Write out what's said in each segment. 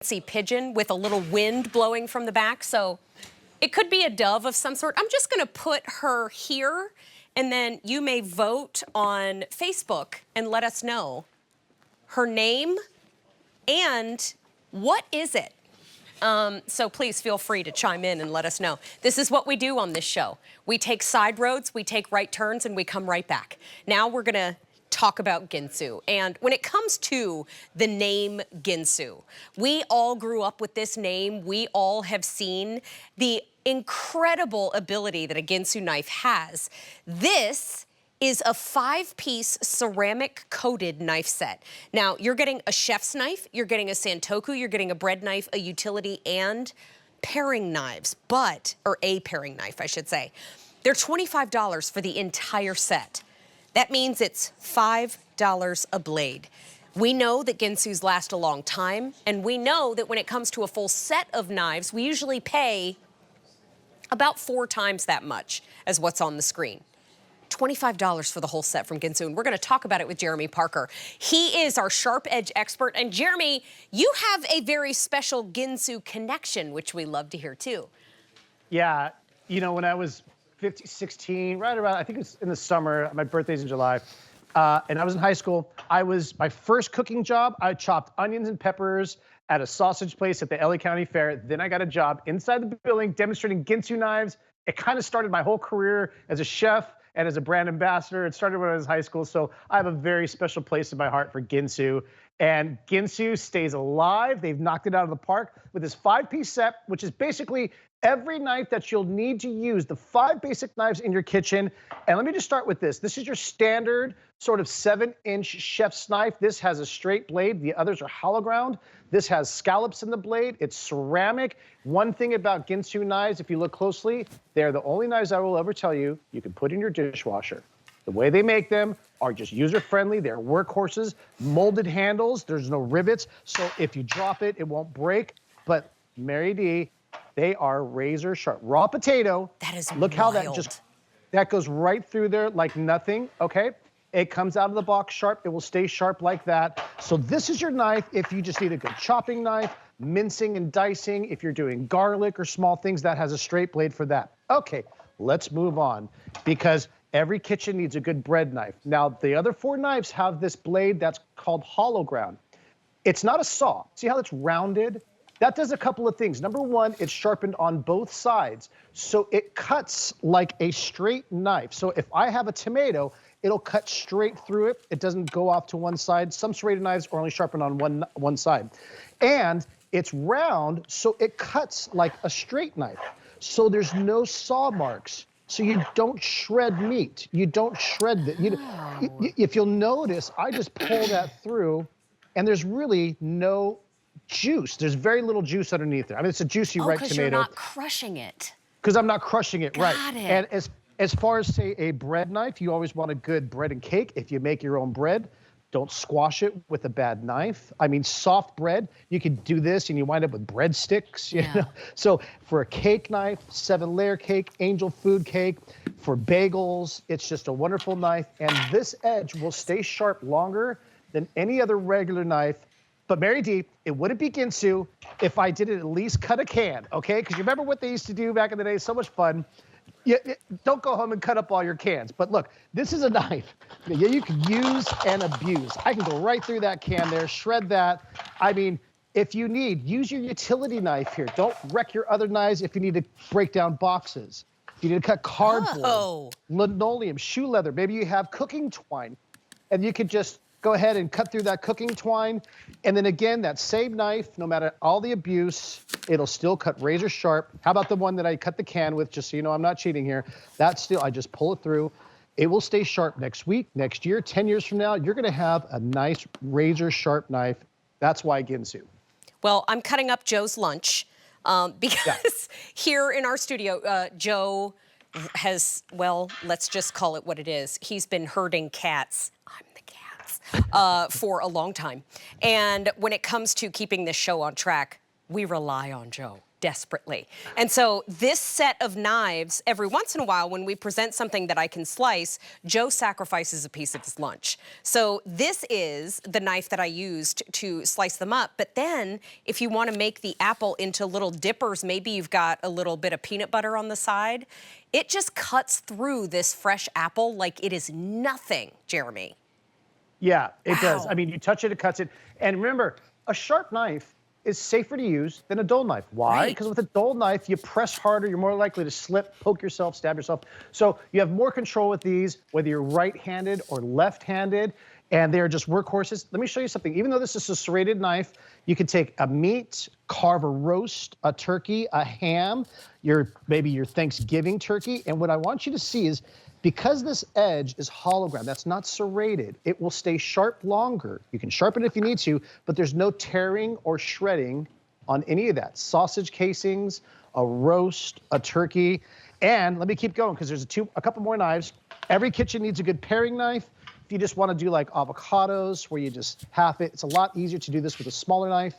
fancy pigeon with a little wind blowing from the back. So it could be a dove of some sort. I'm just going to put her here, and then you may vote on Facebook and let us know her name and what is it. So please feel free to chime in and let us know. This is what we do on this show. We take side roads, we take right turns, and we come right back. Now we're going to talk about Ginsu. And when it comes to the name Ginsu, we all grew up with this name. We all have seen the incredible ability that a Ginsu knife has. This is a 5-piece ceramic coated knife set. Now, you're getting a chef's knife, you're getting a Santuko, you're getting a bread knife, a utility, and paring knives, or a paring knife, I should say. They're $25 for the entire set. That means it's $5 a blade. We know that Ginsus last a long time, and we know that when it comes to a full set of knives, we usually pay about 4 times that much as what's on the screen. $25 for the whole set from Ginsu, and we're going to talk about it with Jeremy Parker. He is our sharp edge expert, and Jeremy, you have a very special Ginsu connection, which we love to hear too. Yeah, you know, when I was 16, right around, I think it's in the summer, my birthday's in July, and I was in high school. My first cooking job, I chopped onions and peppers at a sausage place at the LA County Fair. Then I got a job inside the building demonstrating Ginsu knives. It kind of started my whole career as a chef and as a brand ambassador. It started when I was in high school, so I have a very special place in my heart for Ginsu. And Ginsu stays alive. They've knocked it out of the park with this 5-piece set, which is basically every knife that you'll need to use, the 5 basic knives in your kitchen. And let me just start with this. This is your standard sort of 7-inch chef's knife. This has a straight blade. The others are hollow ground. This has scallops in the blade. It's ceramic. One thing about Ginsu knives, if you look closely, they're the only knives I will ever tell you can put in your dishwasher. The way they make them are just user-friendly. They're workhorses, molded handles. There's no rivets. So if you drop it, it won't break. But Mary D, they are razor sharp. Raw potato. That is Look wild. How that goes right through there like nothing, okay? It comes out of the box sharp. It will stay sharp like that. So this is your knife if you just need a good chopping knife, mincing and dicing. If you're doing garlic or small things, that has a straight blade for that. Okay, let's move on because every kitchen needs a good bread knife. Now, the other 4 knives have this blade that's called hollow ground. It's not a saw. See how it's rounded? That does a couple of things. Number one, it's sharpened on both sides. So it cuts like a straight knife. So if I have a tomato, it'll cut straight through it. It doesn't go off to one side. Some serrated knives are only sharpened on one side. And it's round, so it cuts like a straight knife. So there's no saw marks. So you don't shred meat. You don't shred it. If you'll notice, I just pull that through, and there's really no juice. There's very little juice underneath there. I mean, it's a juicy ripe tomato. Because you're not crushing it. Because I'm not crushing it, right. Got it. And as far as, say, a bread knife, you always want a good bread and cake. If you make your own bread, don't squash it with a bad knife. I mean, soft bread, you can do this and you wind up with breadsticks, you know? So for a cake knife, 7-layer cake, angel food cake, for bagels, it's just a wonderful knife. And this edge will stay sharp longer than any other regular knife. But Mary D, it wouldn't be Ginsu if I didn't at least cut a can, okay? Because you remember what they used to do back in the day? So much fun. Don't go home and cut up all your cans. But look, this is a knife that you can use and abuse. I can go right through that can there, shred that. I mean, if you need, use your utility knife here. Don't wreck your other knives if you need to break down boxes. If you need to cut cardboard, linoleum, shoe leather. Maybe you have cooking twine, and you could just go ahead and cut through that cooking twine. And then again, that same knife, no matter all the abuse, it'll still cut razor sharp. How about the one that I cut the can with, just so you know I'm not cheating here? That's still, I just pull it through. It will stay sharp next week, next year, 10 years from now. You're gonna have a nice razor sharp knife. That's why Ginsu. Well, I'm cutting up Joe's lunch because here in our studio, Joe has, well, let's just call it what it is. He's been herding cats. I'm the cats for a long time. And when it comes to keeping this show on track, we rely on Joe. desperately. And so this set of knives, every once in a while when we present something that I can slice, Joe sacrifices a piece of his lunch. So this is the knife that I used to slice them up. But then if you want to make the apple into little dippers, maybe you've got a little bit of peanut butter on the side, it just cuts through this fresh apple like it is nothing, Jeremy. Yeah, it does. Wow. I mean, you touch it, it cuts it. And remember, a sharp knife is safer to use than a dull knife. Why? Right. Because with a dull knife, you press harder, you're more likely to slip, poke yourself, stab yourself. So you have more control with these, whether you're right-handed or left-handed, and they're just workhorses. Let me show you something. Even though this is a serrated knife, you can take a meat, carve a roast, a turkey, a ham, maybe your Thanksgiving turkey, and what I want you to see is because this edge is hologram, that's not serrated, it will stay sharp longer. You can sharpen it if you need to, but there's no tearing or shredding on any of that. Sausage casings, a roast, a turkey, and let me keep going because there's a couple more knives. Every kitchen needs a good paring knife. If you just want to do like avocados where you just half it, it's a lot easier to do this with a smaller knife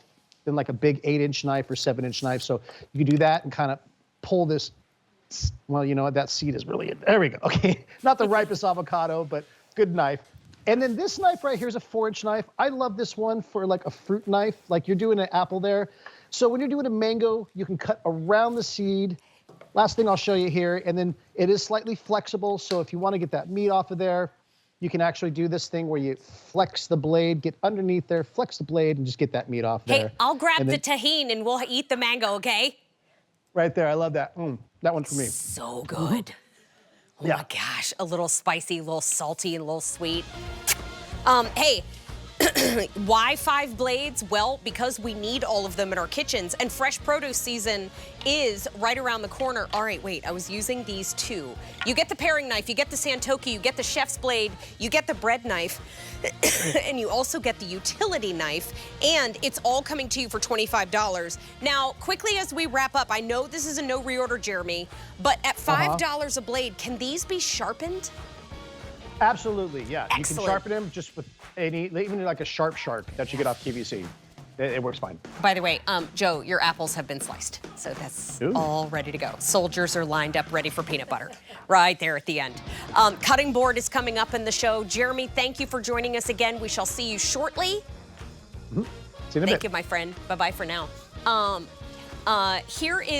than like a big 8-inch knife or 7-inch knife. So you can do that and kind of pull this. Well, you know what? That seed is really, there we go. Okay, not the ripest avocado, but good knife. And then this knife right here is a 4-inch knife. I love this one for like a fruit knife, like you're doing an apple there. So when you're doing a mango, you can cut around the seed. Last thing I'll show you here, and then it is slightly flexible. So if you want to get that meat off of there, you can actually do this thing where you flex the blade, get underneath there, flex the blade, and just get that meat off there. Hey, I'll grab the tahini and we'll eat the mango, okay? Right there, I love that. That one's for me. So good. Oh Yeah. my gosh, a little spicy, a little salty, and a little sweet. Hey, why 5 blades? Well, because we need all of them in our kitchens, and fresh produce season is right around the corner. All right, wait, I was using these 2. You get the paring knife, you get the Santuko, you get the chef's blade, you get the bread knife, and you also get the utility knife, and it's all coming to you for $25. Now, quickly as we wrap up, I know this is a no reorder, Jeremy, but at $5 a blade, can these be sharpened? Absolutely, yeah. Excellent. You can sharpen them just with even like a sharp shark that you get off QVC. It works fine. By the way, Joe, your apples have been sliced, so that's all ready to go. Soldiers are lined up ready for peanut butter right there at the end. Cutting board is coming up in the show. Jeremy, thank you for joining us again. We shall see you shortly. See you in a bit. Thank you, my friend. Bye-bye for now. Here is